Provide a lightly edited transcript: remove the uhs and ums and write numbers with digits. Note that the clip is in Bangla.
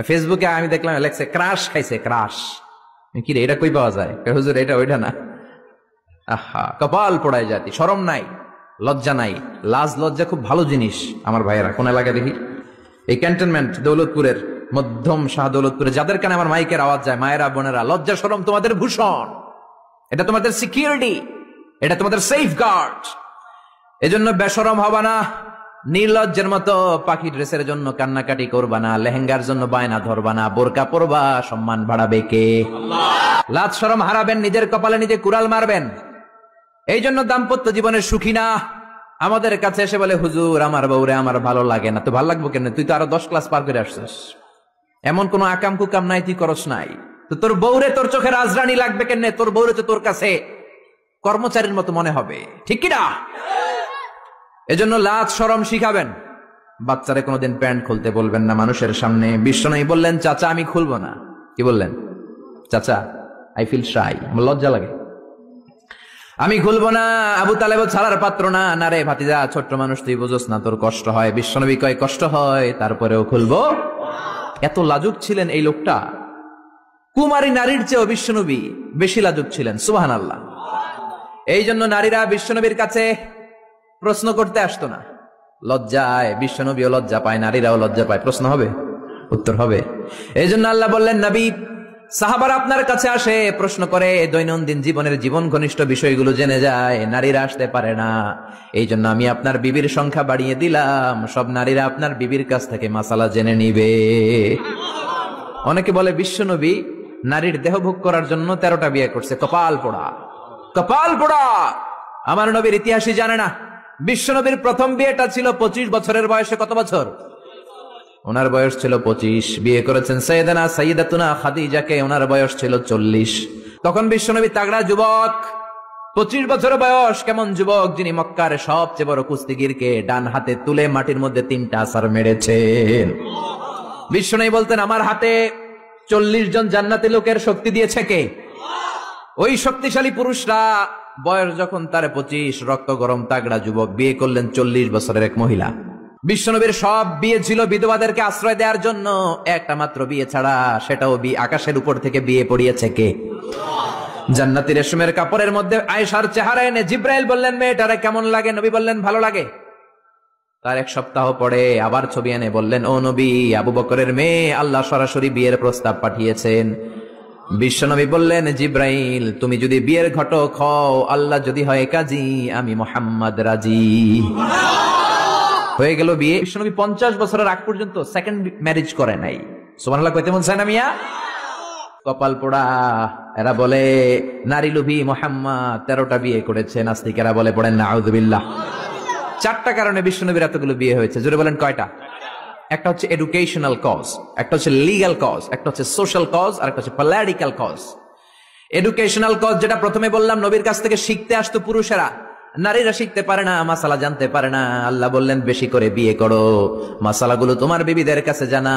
ফেসবুকে আমি দেখলাম লেখছে ক্রাশ খাইছে, ক্রাশ। কি রে, এটা কই পাওয়া যায়? হুজুর এটা ওইটা না। আহা, কপাল পোড়ায় জাতি, শরম নাই, লজ্জা নাই। লাজ লজ্জা খুব ভালো জিনিস আমার ভাইয়েরা। কোন এলাকা দেখি? এই ক্যান্টনমেন্ট দৌলতপুরের, মধ্যম শাহ দৌলতপুরে, যাদের কানে আমার মাইকের আওয়াজ যায়, মায়েরা বোনেরা, লজ্জা শরম তোমাদের ভূষণ, এটা তোমাদের সিকিউরিটি, এটা তোমাদের সেফ গার্ড। এজন্য বেশরম হবা না, নির্লজ্জের মতো পাখি ড্রেসের জন্য কান্নাকাটি করবা না, লেহেঙ্গার জন্য বায়না ধরবা না, বোরকা পরবা, সম্মান বাড়াবে কে? লাজ শরম হারাবেন, নিজের কপালে নিজে কুড়াল মারবেন। এই জন্য দাম্পত্য জীবনের সুখী না। আমাদের কাছে এসে বলে, হুজুর আমার বউরে আমার ভালো লাগে না। তো ভালো লাগবো কেন? তুই তো আরো 10 ক্লাস পার করে আসছিস, এমন কোন আকাম কুকাম নাই, তুই করস নাই। তো তোর বউরে তোর চোখে রাজরানী লাগবে কেন? তোর বউরে তো তোর কাছে কর্মচারীর মতো মনে হবে, ঠিক কিনা? এজন্য লাজ শরম শিখাবেন। বাচ্চারে কোনোদিন প্যান্ট খুলতে বলবেন না মানুষের সামনে। বিশ্বনবী বললেন, চাচা আমি খুলবো না। কি বললেন? চাচা আই ফিল শাই, আমার লজ্জা লাগে, আমি খুলবো না। আবু তালেব ছাড়ার পাত্র না। না রে ভাতিজা, ছোট্ট মানুষ, তুই বুঝোস না, তোর কষ্ট হয়। বিশ্বনবী কয় কষ্ট হয়, তারপরেও খুলবো। এত লাজুক ছিলেন এই লোকটা। কুমারী নারীর চেয়েও বিশ্বনবী বেশি লাজুক ছিলেন। সুবহানাল্লাহ। এই জন্য নারীরা বিশ্বনবীর কাছে প্রশ্ন করতে আসতো না, লজ্জায়। বিশ্বনবীও লজ্জা পায়, নারীরাও লজ্জা পায়। প্রশ্ন হবে, উত্তর হবে। এই জন্য আল্লাহ বললেন, নবী সাহাবারা আপনার কাছে আসে, প্রশ্ন করে, দৈনন্দিন জীবনের জীবন ঘনিষ্ঠ বিষয়গুলো জেনে যায়, নারীরা আসতে পারে না। এই জন্য আমি আপনার বিবির সংখ্যা বাড়িয়ে দিলাম, সব নারীরা আপনার বিবির কাছ থেকে মাসালা জেনে নিবে। অনেকে বলে বিশ্বনবী নারীর দেহভোগ করার জন্য 13টা বিয়ে করছে। কপাল পোড়া, কপাল পোড়া। আমার নবীর ইতিহাসই জানে না। বিশ্বনবীর প্রথম বিয়েটা ছিল 25 বছরের বয়সে। কত বছর? ওনার বয়স ছিল 25। বিয়ে করেছেন সাইয়্যিদাতুনা খাদিজাকে, ওনার বয়স ছিল 40। তখন বিশ্বনবী তাগড়া যুবক, 25 বছর বয়স। কেমন যুবক? যিনি মক্কার সবচেয়ে বড় কুস্তিগিরকে ডান হাতে তুলে মাটির মধ্যে 3টা আছাড় মেরেছেন। বিশ্বনবী বলতেন, আমার হাতে 40 জন জান্নাতি লোকের শক্তি দিয়েছে কে? ওই শক্তিশালী পুরুষরা। বয়স যখন তার 25, রক্ত গরম তাগড়া যুবক, বিয়ে করলেন 40 বছরের এক মহিলা। বিশ্বনবীর সব বিয়ে ছিল বিধবাদেরকে আশ্রয় দেওয়ার জন্য। একটা মাত্র বিয়ে ছাড়া, সেটাও আকাশের উপর থেকে বিয়ে পড়িয়েছে কে? জান্নাতি রেশমের কাপড়ের মধ্যে আয়েশার চেহারা এনে জিব্রাইল বললেন, মেয়েটারে কেমন লাগে? নবী বললেন, ভালো লাগে। তার 1 সপ্তাহ পরে আবার ছবি এনে বললেন, ও নবী, আবু বকরের মেয়ে, আল্লাহ সরাসরি বিয়ের প্রস্তাব পাঠিয়েছেন। বিশ্বনবী বললেন, জিব্রাইল তুমি যদি বিয়ের ঘটক হও, আল্লাহ যদি হয় কাজী, আমি মুহাম্মদ রাজি। হয়ে গেল বিয়ে। বিশ্বনবী 50 বছরের আগ পর্যন্ত সেকেন্ড ম্যারেজ করে নাই। সুবহানাল্লাহ কইতে মন চায় না মিয়া? কপাল পোড়া। এরা বলে নারী লোভী মুহাম্মদ 13টা বিয়ে করেছে। নাস্তিকেরা বলে, পড়েন নাউযুবিল্লাহ। 4টা কারণে বিশ্বনবীর এতগুলো বিয়ে হয়েছে। জোরে বলেন কয়টা? একটা হচ্ছে এডুকেশনাল কজ, একটা হচ্ছে লিগ্যাল কজ, একটা হচ্ছে সোশ্যাল কজ, আর একটা হচ্ছে পলিটিক্যাল কজ। এডুকেশনাল কজ যেটা প্রথমে বললাম, নবীর কাছ থেকে শিখতে আসতো পুরুষেরা, নারীরা শিখতে পারে না, মাসালা জানতে পারে না। আল্লাহ বললেন, বেশি করে বিয়ে করো, মাসালাগুলো তোমার বিবিদের কাছে জানা।